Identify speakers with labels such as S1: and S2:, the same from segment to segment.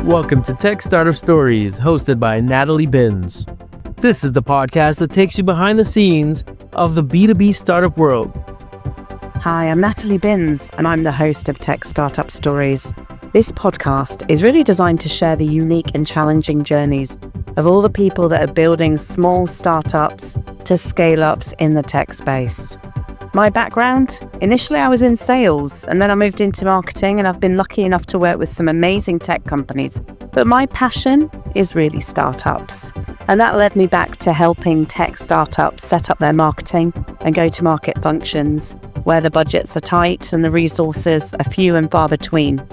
S1: Welcome to Tech Startup Stories, hosted by Natalie Binns. This is the podcast that takes you behind the scenes of the B2B startup world.
S2: Hi, I'm Natalie Binns, and I'm the host of Tech Startup Stories. This podcast is really designed to share the unique and challenging journeys of all the people that are building small startups to scale-ups in the tech space. My background? Initially, I was in sales, and then I moved into marketing, and I've been lucky enough to work with some amazing tech companies. But my passion is really startups. And that led me back to helping tech startups set up their marketing and go-to-market functions where the budgets are tight and the resources are few and far between.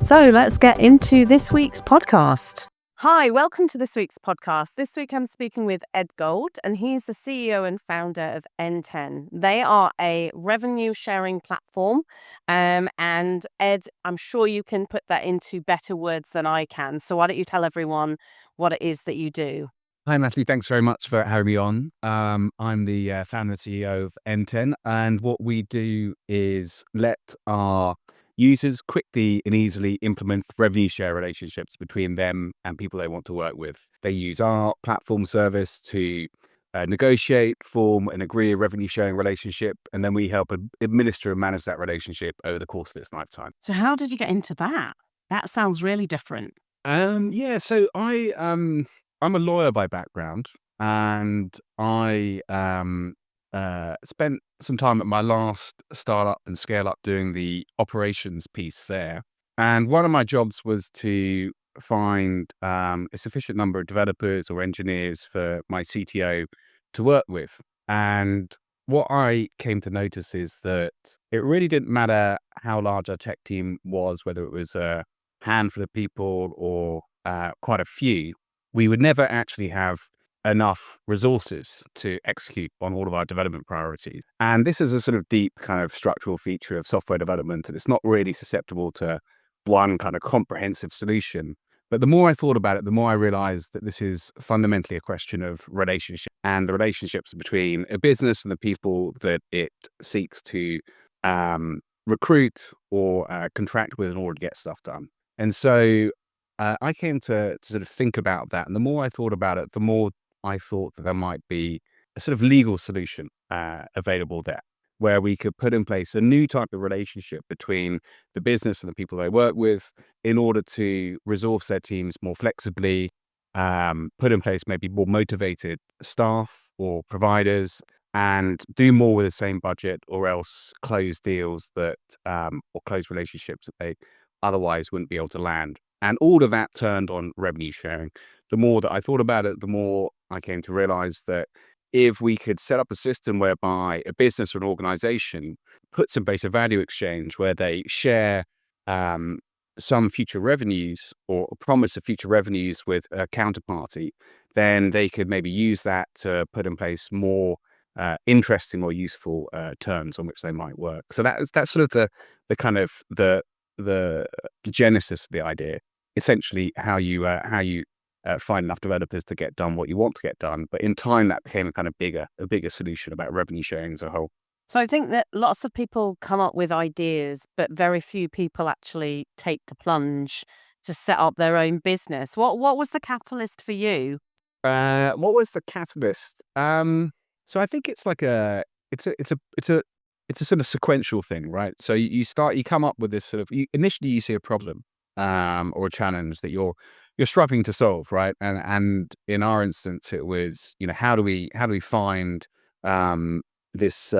S2: So let's get into this week's podcast. Hi, welcome to this week's podcast. This week I'm speaking with Ed Gould, and he's the CEO and founder of Enten. They are a revenue sharing platform. And Ed, I'm sure you can put that into better words than I can. So why don't you tell everyone what it is that you do?
S3: Hi, Natalie. Thanks very much for having me on. I'm the founder and CEO of Enten, and what we do is let our users quickly and easily implement revenue share relationships between them and people they want to work with. They use our platform service to negotiate, form, and agree a revenue sharing relationship, and then we help administer and manage that relationship over the course of its lifetime.
S2: So how did you get into that? That sounds really different.
S3: So I'm a lawyer by background, and I spent some time at my last startup and scale up doing the operations piece there. And one of my jobs was to find a sufficient number of developers or engineers for my CTO to work with. And what I came to notice is that it really didn't matter how large our tech team was, whether it was a handful of people or quite a few, we would never actually have enough resources to execute on all of our development priorities. And this is a sort of deep kind of structural feature of software development, and it's not really susceptible to one kind of comprehensive solution. But the more I thought about it, the more I realized that this is fundamentally a question of relationship and the relationships between a business and the people that it seeks to recruit or contract with in order to get stuff done. And so I came to sort of think about that. And the more I thought about it, the more I thought that there might be a sort of legal solution available there, where we could put in place a new type of relationship between the business and the people they work with in order to resource their teams more flexibly, put in place maybe more motivated staff or providers, and do more with the same budget, or else close deals that or close relationships that they otherwise wouldn't be able to land. And all of that turned on revenue sharing. The more that I thought about it, the more I came to realize that if we could set up a system whereby a business or an organization puts in place a value exchange where they share some future revenues or a promise of future revenues with a counterparty, then they could maybe use that to put in place more interesting or useful terms on which they might work. So that's sort of the kind of the genesis of the idea. Essentially, how you find enough developers to get done what you want to get done. But in time, that became a bigger solution about revenue sharing as a whole.
S2: So I think that lots of people come up with ideas, but very few people actually take the plunge to set up their own business. What was the catalyst for you?
S3: What was the catalyst? So I think it's like it's a sort of sequential thing, right? So you come up with this sort of, initially you see a problem or a challenge that you're struggling to solve, right? And in our instance, it was, how do we find this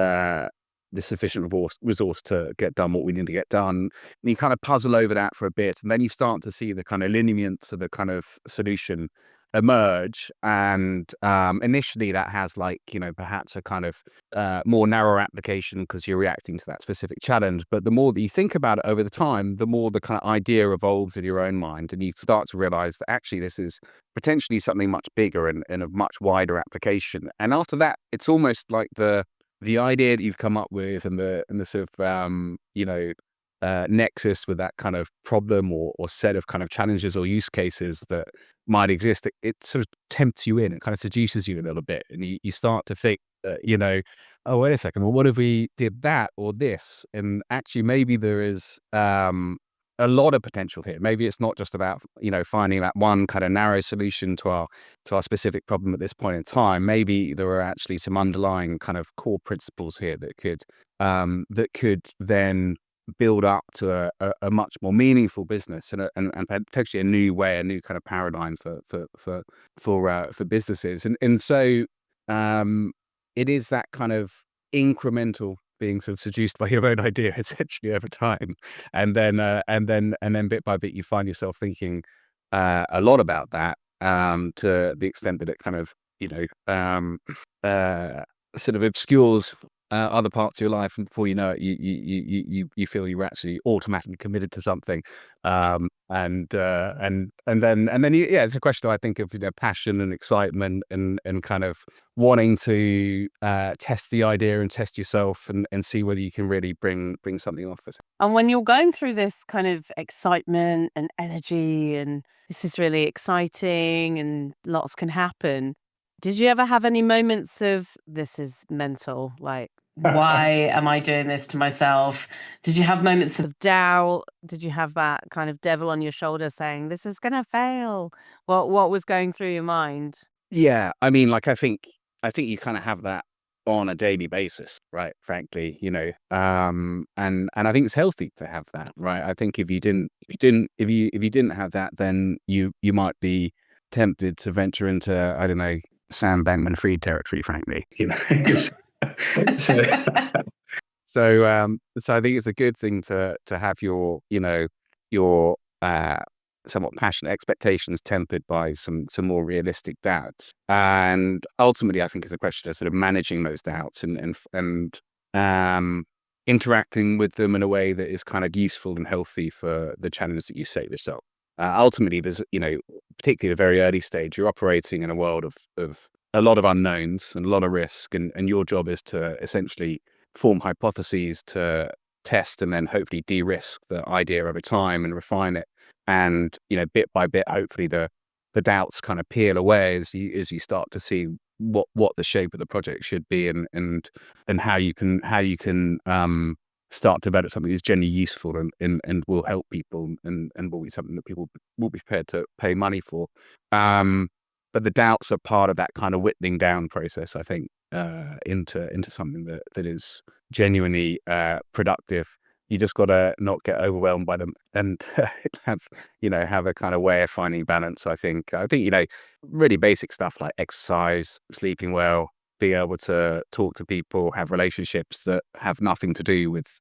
S3: sufficient resource to get done what we need to get done? And you kind of puzzle over that for a bit, and then you start to see the kind of lineaments of the kind of solution emerge. And initially that has perhaps a kind of more narrow application because you're reacting to that specific challenge. But the more that you think about it over the time, the more the kind of idea evolves in your own mind, and you start to realize that actually this is potentially something much bigger and a much wider application. And after that, it's almost like the idea that you've come up with and the sort of nexus with that kind of problem or set of kind of challenges or use cases that might exist, it sort of tempts you in. It kind of seduces you a little bit, and you start to think, oh, wait a second, well, what if we did that or this? And actually, maybe there is a lot of potential here. Maybe it's not just about, finding that one kind of narrow solution to our specific problem at this point in time. Maybe there are actually some underlying kind of core principles here that could then build up to a much more meaningful business and potentially a new way, a new kind of paradigm for businesses. And so it is that kind of incremental being sort of seduced by your own idea essentially over time, and then bit by bit you find yourself thinking a lot about that, to the extent that it kind of sort of obscures other parts of your life, and before you know it, you feel you're actually automatically committed to something, and then it's a question, I think, of passion and excitement and kind of wanting to test the idea and test yourself and see whether you can really bring something off it.
S2: And when you're going through this kind of excitement and energy, and this is really exciting and lots can happen, did you ever have any moments of, this is mental, like, why am I doing this to myself? Did you have moments of doubt? Did you have that kind of devil on your shoulder saying, this is going to fail? What was going through your mind?
S3: Yeah, I mean, like, I think you kind of have that on a daily basis, right? Frankly, and I think it's healthy to have that, right? I think if you didn't have that, then you might be tempted to venture into, I don't know, Sam Bankman-Fried territory, frankly, so I think it's a good thing to have your somewhat passionate expectations tempered by some more realistic doubts. And ultimately, I think it's a question of sort of managing those doubts and interacting with them in a way that is kind of useful and healthy for the challenge that you set yourself. Ultimately, there's, particularly at a very early stage, you're operating in a world of a lot of unknowns and a lot of risk. And your job is to essentially form hypotheses to test and then hopefully de-risk the idea over time and refine it. And, bit by bit, hopefully the doubts kind of peel away as you start to see what the shape of the project should be and how you can start to develop something that's genuinely useful and will help people and will be something that people will be prepared to pay money for. But the doubts are part of that kind of whittling down process, I think, into something that is genuinely productive. You just got to not get overwhelmed by them and have a kind of way of finding balance. I think really basic stuff like exercise, sleeping well, being able to talk to people, have relationships that have nothing to do with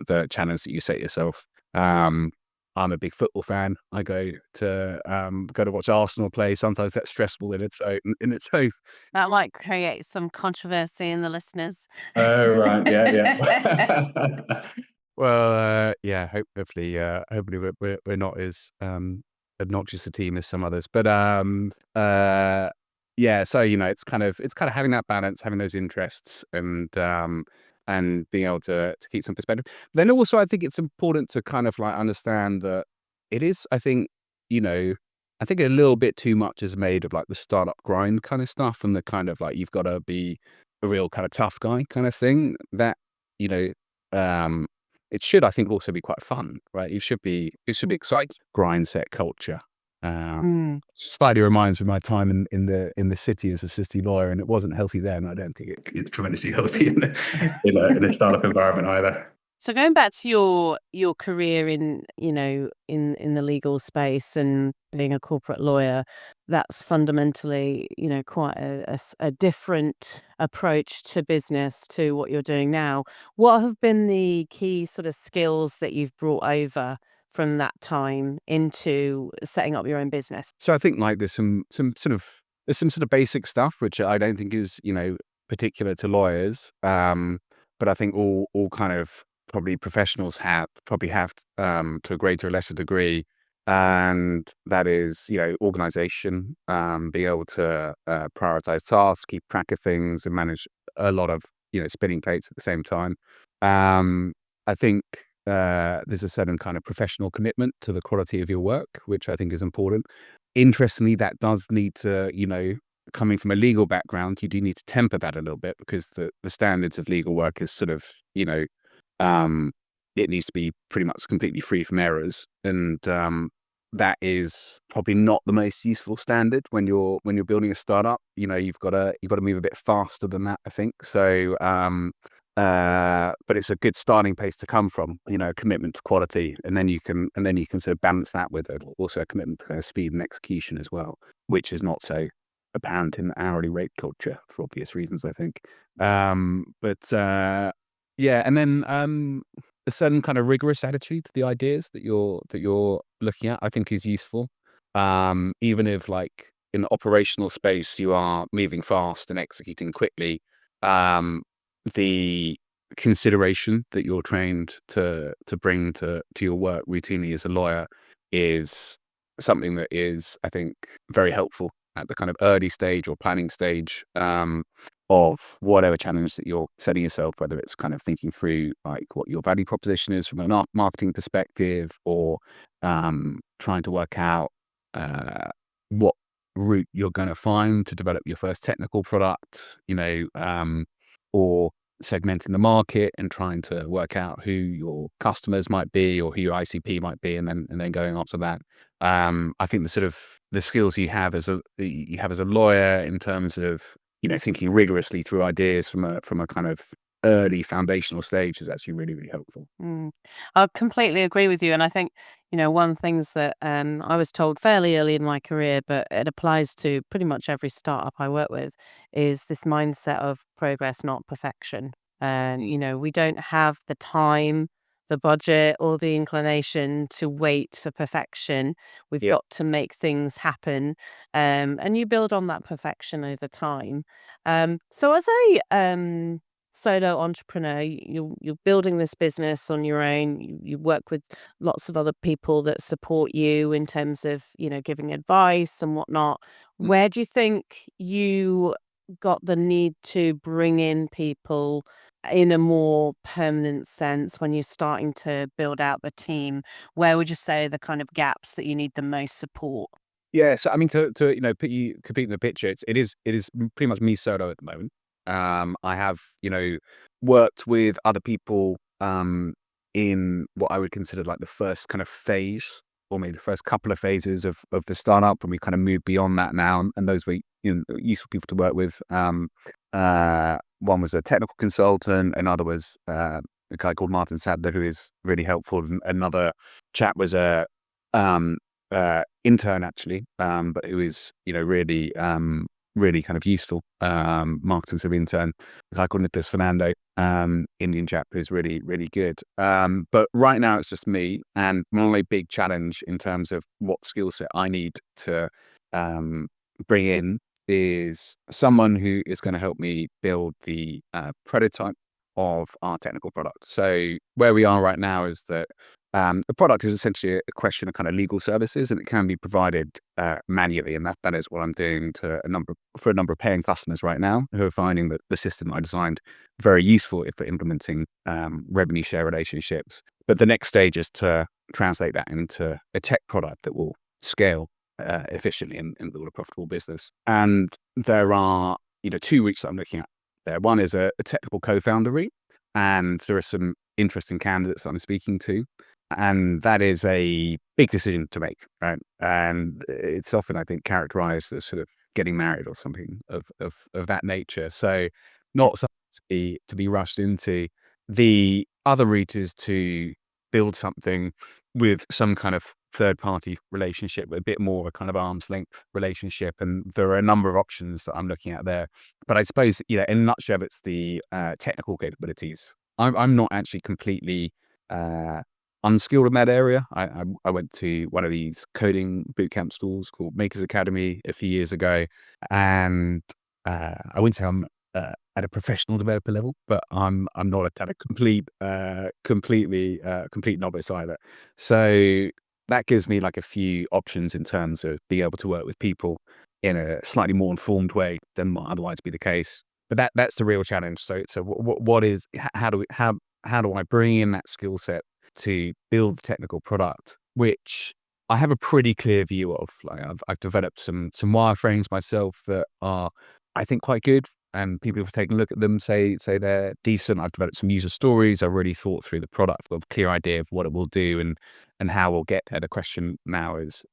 S3: the challenge that you set yourself. I'm a big football fan. I go to watch Arsenal play. Sometimes that's stressful in its own.
S2: That might create some controversy in the listeners.
S3: Oh, right. Yeah. Well, yeah. Hopefully, we're not as obnoxious a team as some others. But yeah. So it's kind of having that balance, having those interests, and being able to keep some perspective. Then also, I think it's important to kind of like understand that it is, I think a little bit too much is made of like the startup grind kind of stuff and the kind of like you've got to be a real kind of tough guy kind of thing. That it should, I think, also be quite fun, right? It should be exciting. Grind set culture. Slightly reminds me of my time in the city as a city lawyer, and it wasn't healthy then. I don't think it's tremendously healthy in a startup environment either.
S2: So going back to your career in the legal space and being a corporate lawyer, that's fundamentally quite a different approach to business to what you're doing now. What have been the key sort of skills that you've brought over from that time into setting up your own business?
S3: So I think like there's some sort of basic stuff which I don't think is particular to lawyers, but I think all kind of probably professionals have to a greater or lesser degree, and that is organization, being able to prioritize tasks, keep track of things, and manage a lot of spinning plates at the same time. I think there's a certain kind of professional commitment to the quality of your work, which I think is important. Interestingly, that does need to, coming from a legal background, you do need to temper that a little bit because the standards of legal work is sort of, it needs to be pretty much completely free from errors. And that is probably not the most useful standard when you're building a startup. You've got to move a bit faster than that, I think. So but it's a good starting place to come from, commitment to quality, and then you can sort of balance that with also a commitment to kind of speed and execution as well, which is not so apparent in the hourly rate culture for obvious reasons, I think. Yeah, and then a certain kind of rigorous attitude to the ideas that you're looking at, I think, is useful. Even if, like, in the operational space you are moving fast and executing quickly, the consideration that you're trained to bring to your work routinely as a lawyer is something that is, I think, very helpful at the kind of early stage or planning stage of whatever challenge that you're setting yourself, whether it's kind of thinking through like what your value proposition is from a marketing perspective, or trying to work out what route you're going to find to develop your first technical product, or segmenting the market and trying to work out who your customers might be or who your ICP might be, and then going after that. I think the sort of the skills you have as a lawyer in terms of thinking rigorously through ideas from a kind of early foundational stage is actually really, really helpful.
S2: I completely agree with you. And I think, one of the things that I was told fairly early in my career, but it applies to pretty much every startup I work with, is this mindset of progress, not perfection. And, we don't have the time, the budget, or the inclination to wait for perfection. We've
S3: Yeah.
S2: got to make things happen. And you build on that perfection over time. So as a solo entrepreneur, you're building this business on your own. You work with lots of other people that support you in terms of giving advice and whatnot.
S3: Mm.
S2: Where do you think you got the need to bring in people in a more permanent sense when you're starting to build out the team? Where would you say are the kind of gaps that you need the most support?
S3: Yeah, so I mean, to put you complete in the picture, it is pretty much me solo at the moment. I have worked with other people in what I would consider like the first kind of phase, or maybe the first couple of phases of the startup, and we kind of moved beyond that now, and those were useful people to work with. One was a technical consultant, another was a guy called Martin Sadler, who is really helpful, and another chap was a intern actually, but it was really kind of useful marketing sort of intern, a guy called Nicholas Fernando, Indian chap who's really, really good. But right now it's just me, and my big challenge in terms of what skill set I need to bring in is someone who is going to help me build the prototype of our technical product. So where we are right now is that the product is essentially a question of kind of legal services, and it can be provided manually, and that is what I'm doing for a number of paying customers right now, who are finding that the system I designed very useful for implementing revenue share relationships. But the next stage is to translate that into a tech product that will scale efficiently and build a profitable business. And there are 2 routes that I'm looking at there. One is a technical co-founder route, and there are some interesting candidates that I'm speaking to. And that is a big decision to make, right? And it's often, I think, characterized as sort of getting married or something of that nature. So not something to be rushed into. The other route is to build something with some kind of third-party relationship, with a bit more of a kind of arm's length relationship. And there are a number of options that I'm looking at there. But I suppose, in a nutshell, it's the technical capabilities. I'm not actually completely unskilled in that area. I went to one of these coding bootcamp schools called Makers Academy a few years ago, and I wouldn't say I'm at a professional developer level, but I'm not at a complete novice either. So that gives me like a few options in terms of being able to work with people in a slightly more informed way than might otherwise be the case. But that's the real challenge. So what is how do I bring in that skill set to build the technical product, which I have a pretty clear view of. Like I've developed some wireframes myself that are, I think, quite good. and people have taken a look at them, say they're decent. I've developed some user stories. I've really thought through the product. I've got a clear idea of what it will do and how we'll get there. The question now is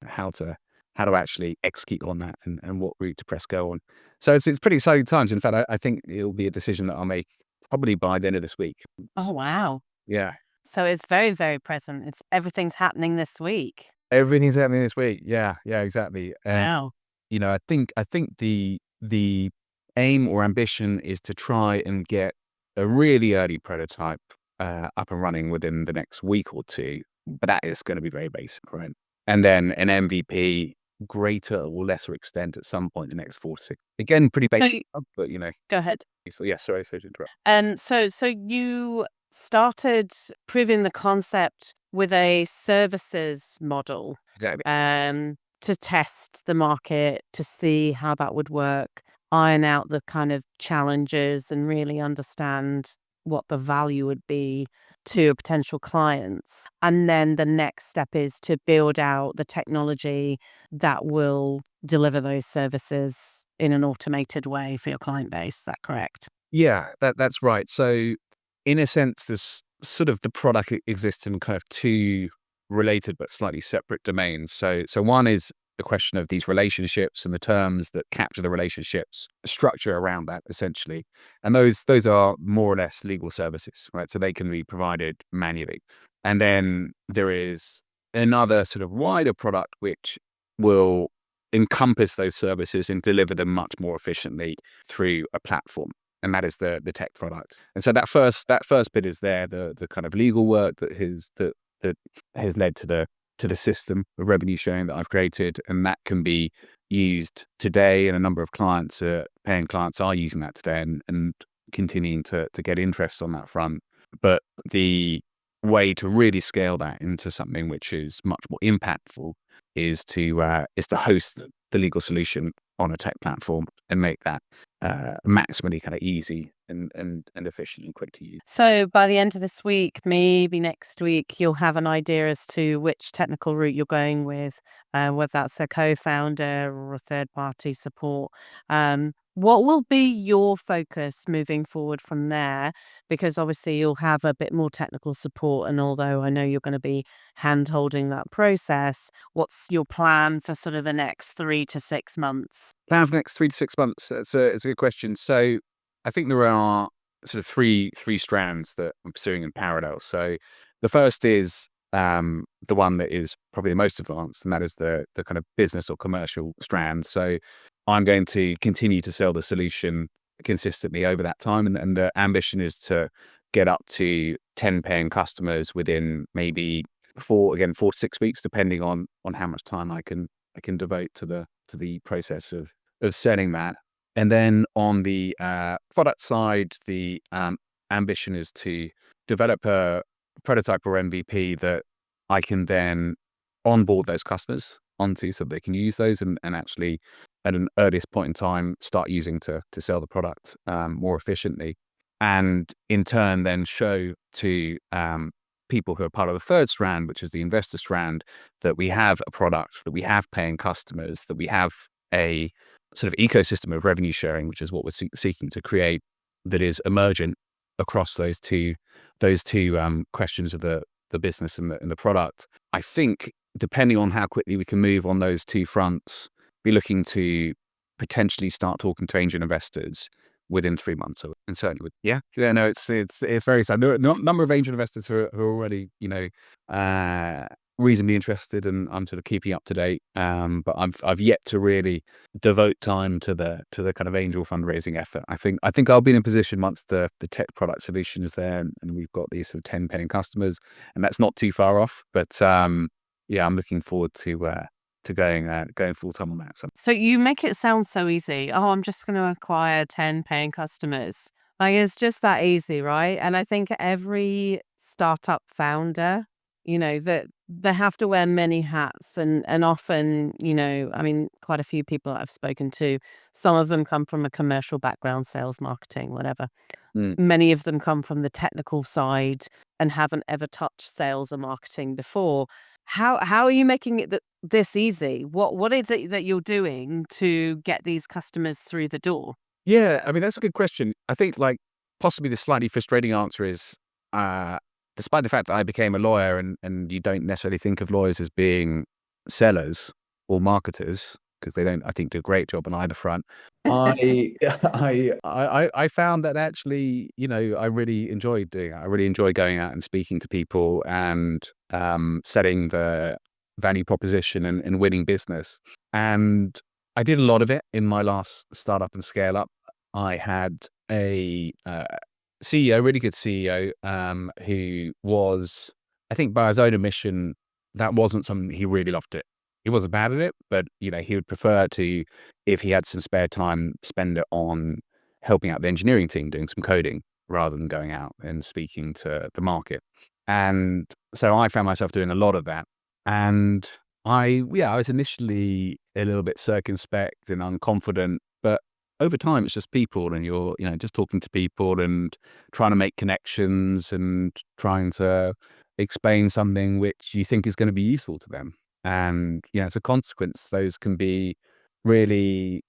S3: how to actually execute on that and what route to press go on. So it's pretty exciting times. In fact, I think it'll be a decision that I'll make probably by the end of this week.
S2: Oh, wow.
S3: Yeah.
S2: So it's very, very present. Everything's happening this week.
S3: Everything's happening this week. Yeah, exactly.
S2: Wow.
S3: I think the aim or ambition is to try and get a really early prototype up and running within the next week or two, but that is going to be very basic, right? And then an MVP, greater or lesser extent at some point in the next 4 to 6. Again, pretty basic, but
S2: Go ahead.
S3: Yeah, sorry to interrupt.
S2: So you started proving the concept with a services model
S3: Exactly.
S2: to test the market, to see how that would work, iron out the kind of challenges and really understand what the value would be to potential clients. And then the next step is to build out the technology that will deliver those services in an automated way for your client base. Is that correct?
S3: Yeah, that's right. So in a sense, this sort of the product exists in kind of two related but slightly separate domains. So one is the question of these relationships and the terms that capture the relationships, structure around that essentially. And those are more or less legal services, right? So they can be provided manually. And then there is another sort of wider product which will encompass those services and deliver them much more efficiently through a platform. And that is the tech product. And so that first bit is there, the kind of legal work that has led to the system of revenue sharing that I've created, and that can be used today. And a number of clients, paying clients, are using that today and continuing to get interest on that front. But the way to really scale that into something which is much more impactful is to host the legal solution on a tech platform and make that maximally kind of easy and efficient and quick to use.
S2: So by the end of this week, maybe next week, you'll have an idea as to which technical route you're going with, whether that's a co-founder or a third-party support. What will be your focus moving forward from there? Because obviously you'll have a bit more technical support, and although I know you're going to be hand-holding that process, what's your plan for sort of the next 3 to 6 months?
S3: Plan for the next 3 to 6 months. It's a good question. So I think there are sort of three strands that I'm pursuing in parallel. So the first is the one that is probably the most advanced, and that is the kind of business or commercial strand. So I'm going to continue to sell the solution consistently over that time, and the ambition is to get up to 10 paying customers within maybe 4 to 6 weeks, depending on how much time I can devote to the process of selling that. And then on the product side, the ambition is to develop a prototype or MVP that I can then onboard those customers onto, so they can use those and actually at an earliest point in time start using to sell the product more efficiently, and in turn then show to people who are part of the third strand, which is the investor strand, that we have a product, that we have paying customers, that we have a sort of ecosystem of revenue sharing, which is what we're seeking to create, that is emergent across those two questions of the business and the product. I think depending on how quickly we can move on those two fronts, be looking to potentially start talking to angel investors within 3 months. And certainly it's very exciting. There are a number of angel investors who are already, reasonably interested, and I'm sort of keeping up to date. But I've yet to really devote time to the kind of angel fundraising effort. I think I'll be in a position once the tech product solution is there and we've got these sort of 10 paying customers, and that's not too far off. But I'm looking forward to going full time on that.
S2: So you make it sound so easy. Oh, I'm just going to acquire 10 paying customers. Like, it's just that easy, right? And I think every startup founder, that they have to wear many hats, and often, quite a few people that I've spoken to, some of them come from a commercial background, sales, marketing, whatever. Many of them come from the technical side and haven't ever touched sales or marketing before. How are you making it this easy? What is it that you're doing to get these customers through the door?
S3: Yeah, I mean, that's a good question. I think like possibly the slightly frustrating answer is, despite the fact that I became a lawyer and you don't necessarily think of lawyers as being sellers or marketers because they don't, I think, do a great job on either front. I I found that actually, I really enjoyed doing it. I really enjoy going out and speaking to people and setting the value proposition and winning business. And I did a lot of it in my last startup and scale up. I had a CEO, really good CEO, who was, I think, by his own admission, that wasn't something he really loved it. He wasn't bad at it, but he would prefer to, if he had some spare time, spend it on helping out the engineering team, doing some coding, rather than going out and speaking to the market. And so I found myself doing a lot of that. And I was initially a little bit circumspect and unconfident, but over time, it's just people, and you're, just talking to people and trying to make connections and trying to explain something which you think is going to be useful to them. And, as a consequence, those can be really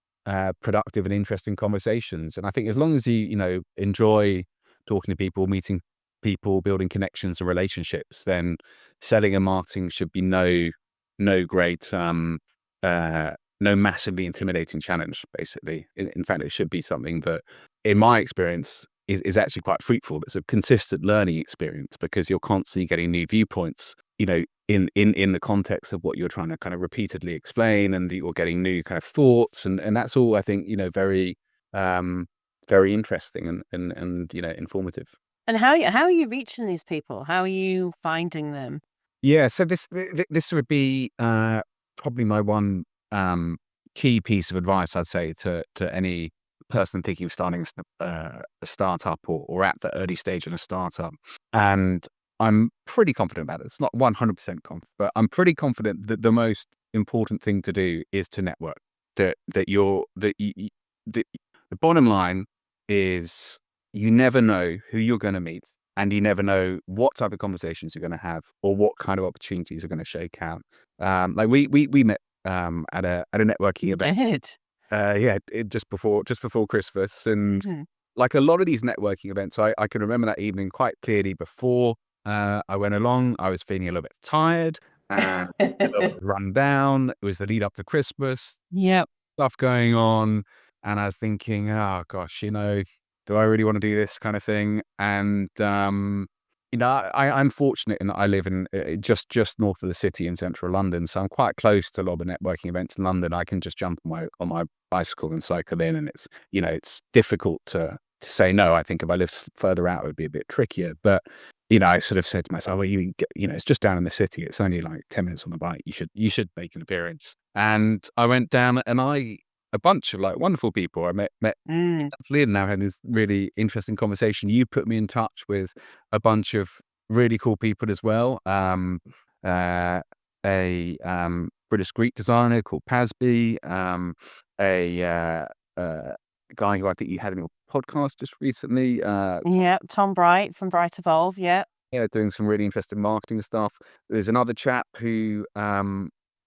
S3: productive and interesting conversations. And I think as long as you enjoy talking to people, meeting people, building connections and relationships, then selling and marketing should be no great, no massively intimidating challenge, basically. In fact, it should be something that, in my experience, is actually quite fruitful. It's a consistent learning experience because you're constantly getting new viewpoints, in the context of what you're trying to kind of repeatedly explain, and you're getting new kind of thoughts. And that's all, I think, very, very interesting and informative.
S2: And how are you reaching these people? How are you finding them?
S3: Yeah, so this would be probably my one key piece of advice, I'd say, to any person thinking of starting a startup or at the early stage in a startup. And I'm pretty confident about it. It's not 100% confident, but I'm pretty confident that the most important thing to do is to network. The bottom line is you never know who you're going to meet. And you never know what type of conversations you're going to have or what kind of opportunities are going to shake out. Like we met at a networking event. Just before Christmas, and like a lot of these networking events, I can remember that evening quite clearly. Before I went along, I was feeling a little bit tired and a little bit run down. It was the lead up to Christmas.
S2: Yep.
S3: Stuff going on, and I was thinking, oh gosh, do I really want to do this kind of thing? And I'm fortunate in that I live in just north of the city in central London, so I'm quite close to a lot of networking events in London. I can just jump on my bicycle and cycle in, and it's difficult to say no. I think if I lived further out, it would be a bit trickier. But I sort of said to myself, well, it's just down in the city. It's only like 10 minutes on the bike. You should make an appearance. And I went down, and a bunch of like wonderful people. I met Natalie, and now had this really interesting conversation. You put me in touch with a bunch of really cool people as well. A British Greek designer called Pasby, a guy who I think you had in your podcast just recently.
S2: Tom Bright from Bright Evolve.
S3: Doing some really interesting marketing stuff. There's another chap who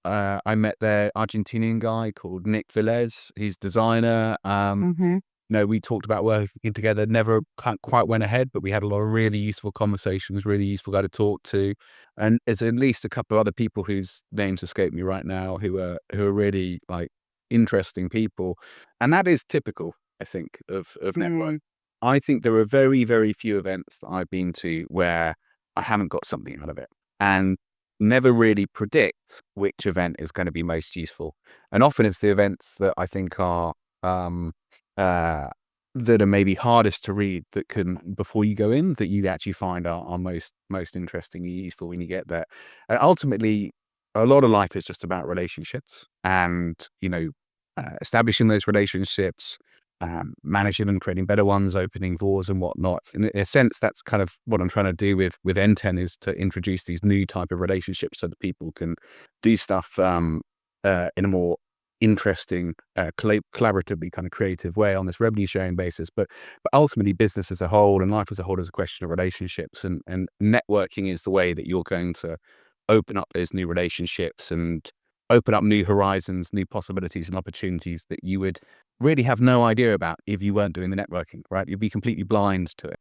S3: I met there, Argentinian guy called Nick Velez. He's designer. We talked about working together, never quite went ahead, but we had a lot of really useful conversations, really useful guy to talk to. And there's at least a couple of other people whose names escape me right now who are really like interesting people. And that is typical, I think, of network. I think there are very, very few events that I've been to where I haven't got something out of it. And never really predict which event is going to be most useful. And often it's the events that I think are that are maybe hardest to read that can, before you go in, that you actually find are most interesting and useful when you get there. And ultimately, a lot of life is just about relationships and, establishing those relationships, managing them, creating better ones, opening doors and whatnot. In a sense, that's kind of what I'm trying to do with Enten, is to introduce these new type of relationships so that people can do stuff in a more interesting, collaboratively kind of creative way on this revenue sharing basis. But ultimately, business as a whole and life as a whole is a question of relationships, and networking is the way that you're going to open up those new relationships and open up new horizons, new possibilities and opportunities that you would really have no idea about if you weren't doing the networking, right? You'd be completely blind to it.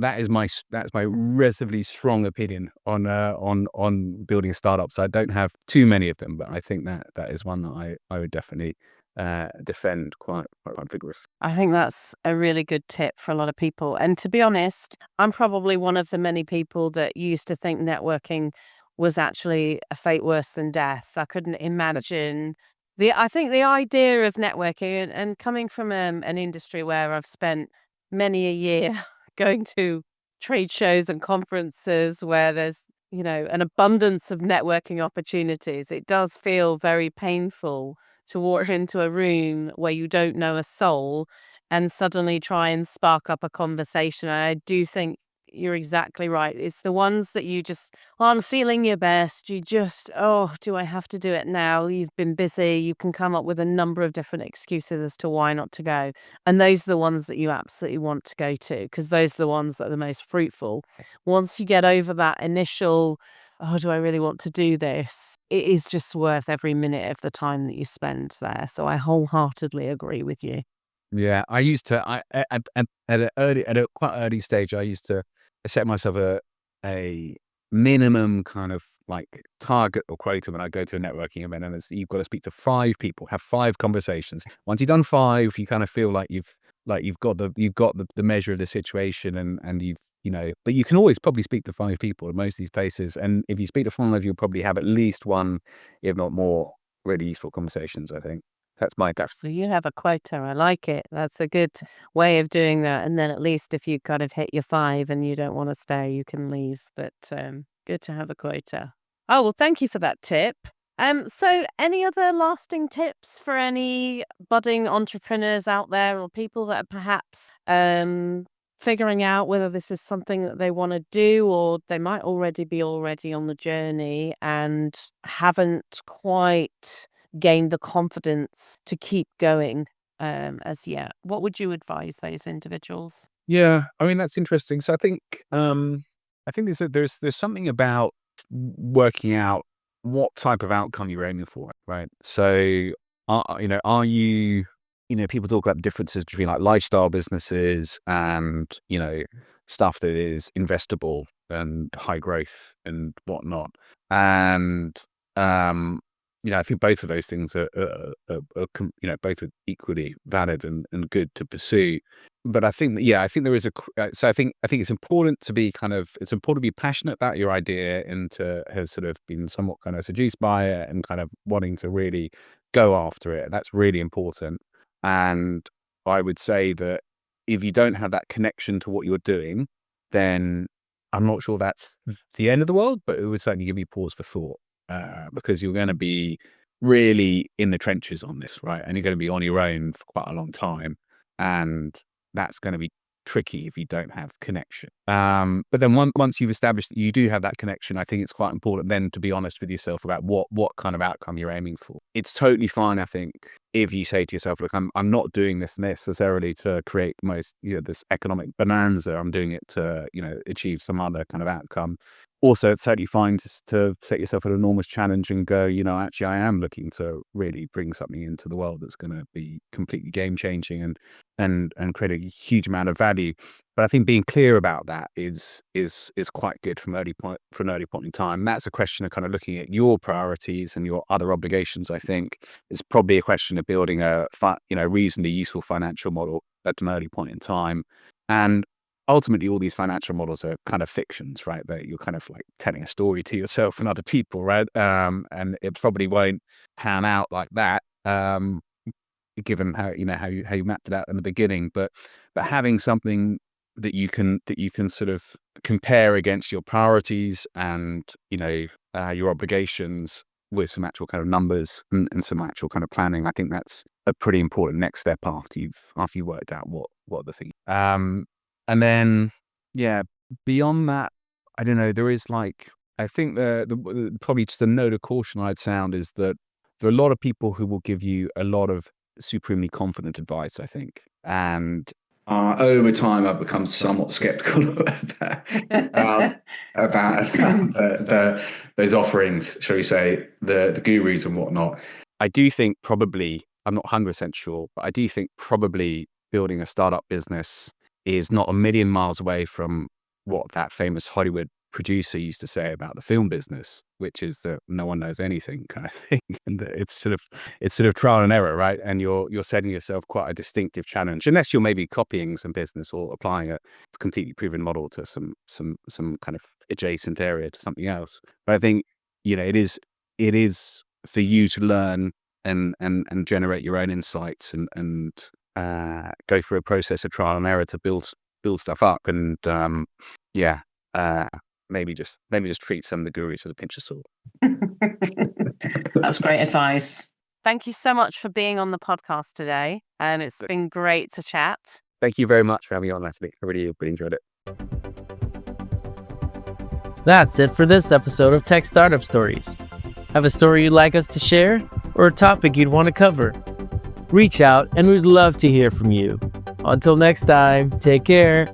S3: That's my relatively strong opinion on building startups. I don't have too many of them, but I think that is one that I would definitely defend quite vigorously.
S2: I think that's a really good tip for a lot of people. And to be honest, I'm probably one of the many people that used to think networking was actually a fate worse than death. I couldn't imagine I think the idea of networking and coming from an industry where I've spent many a year going to trade shows and conferences where there's, an abundance of networking opportunities, it does feel very painful to walk into a room where you don't know a soul and suddenly try and spark up a conversation. I do think you're exactly right. It's the ones that you just aren't feeling your best. You just, oh, do I have to do it now? You've been busy. You can come up with a number of different excuses as to why not to go. And those are the ones that you absolutely want to go to, because those are the ones that are the most fruitful. Once you get over that initial, oh, do I really want to do this? It is just worth every minute of the time that you spend there. So I wholeheartedly agree with you.
S3: Yeah, I used to. At a quite early stage, I used to set myself a minimum kind of like target or quota when I go to a networking event, and you've got to speak to 5 people, have 5 conversations. Once you've done 5, you kind of feel like you've got the measure of the situation, and but you can always probably speak to 5 people in most of these places, and if you speak to 5, you'll probably have at least one, if not more, really useful conversations. I think that's
S2: So you have a quota. I like it. That's a good way of doing that. And then at least if you kind of hit your 5 and you don't want to stay, you can leave. But good to have a quota. Oh, well, thank you for that tip. So any other lasting tips for any budding entrepreneurs out there, or people that are perhaps figuring out whether this is something that they want to do, or they might already be on the journey and haven't quite gained the confidence to keep going as yet? What would you advise those individuals?
S3: Yeah, I mean, that's interesting. So I think there's something about working out what type of outcome you're aiming for, right? So, are you, people talk about the differences between like lifestyle businesses and, stuff that is investable and high growth and whatnot. And, I think both of those things are both are equally valid and good to pursue. But I think there is so I think it's important to be passionate about your idea and to have sort of been somewhat kind of seduced by it and kind of wanting to really go after it. That's really important. And I would say that if you don't have that connection to what you're doing, then I'm not sure that's the end of the world, but it would certainly give you pause for thought. Because you're going to be really in the trenches on this, right? And you're going to be on your own for quite a long time. And that's going to be tricky if you don't have connection. But then once you've established that you do have that connection, I think it's quite important then to be honest with yourself about what kind of outcome you're aiming for. It's totally fine, I think, if you say to yourself, look, I'm not doing this necessarily to create the most, this economic bonanza. I'm doing it to, achieve some other kind of outcome. Also, it's totally fine to set yourself an enormous challenge and go, actually, I am looking to really bring something into the world that's going to be completely game changing and create a huge amount of value. But I think being clear about that is quite good from an early point in time. That's a question of kind of looking at your priorities and your other obligations. I think it's probably a question of building a reasonably useful financial model at an early point in time. And ultimately, all these financial models are kind of fictions, right? That you're kind of like telling a story to yourself and other people, right? And it probably won't pan out like that, given how you mapped it out in the beginning. But having something that you can sort of compare against your priorities and your obligations with some actual kind of numbers and some actual kind of planning, I think that's a pretty important next step after you've worked out what the thing. And then, beyond that, I don't know, there is I think the probably just a note of caution I'd sound is that there are a lot of people who will give you a lot of supremely confident advice, I think. And
S4: Over time, I've become somewhat skeptical about those offerings, shall we say, the gurus and whatnot.
S3: I do think probably, I'm not 100% sure, but I do think probably building a startup business is not a million miles away from what that famous Hollywood producer used to say about the film business, which is that no one knows anything kind of thing. And that it's sort of trial and error, right? And you're setting yourself quite a distinctive challenge, unless you're maybe copying some business or applying a completely proven model to some kind of adjacent area to something else. But I think, it is for you to learn and generate your own insights and go through a process of trial and error to build stuff up. And maybe just treat some of the gurus with a pinch of salt.
S2: That's great advice. Thank you so much for being on the podcast today. And it's been great to chat.
S3: Thank you very much for having me on, Natalie. I really enjoyed it.
S1: That's it for this episode of Tech Startup Stories. Have a story you'd like us to share or a topic you'd want to cover? Reach out and we'd love to hear from you. Until next time, take care.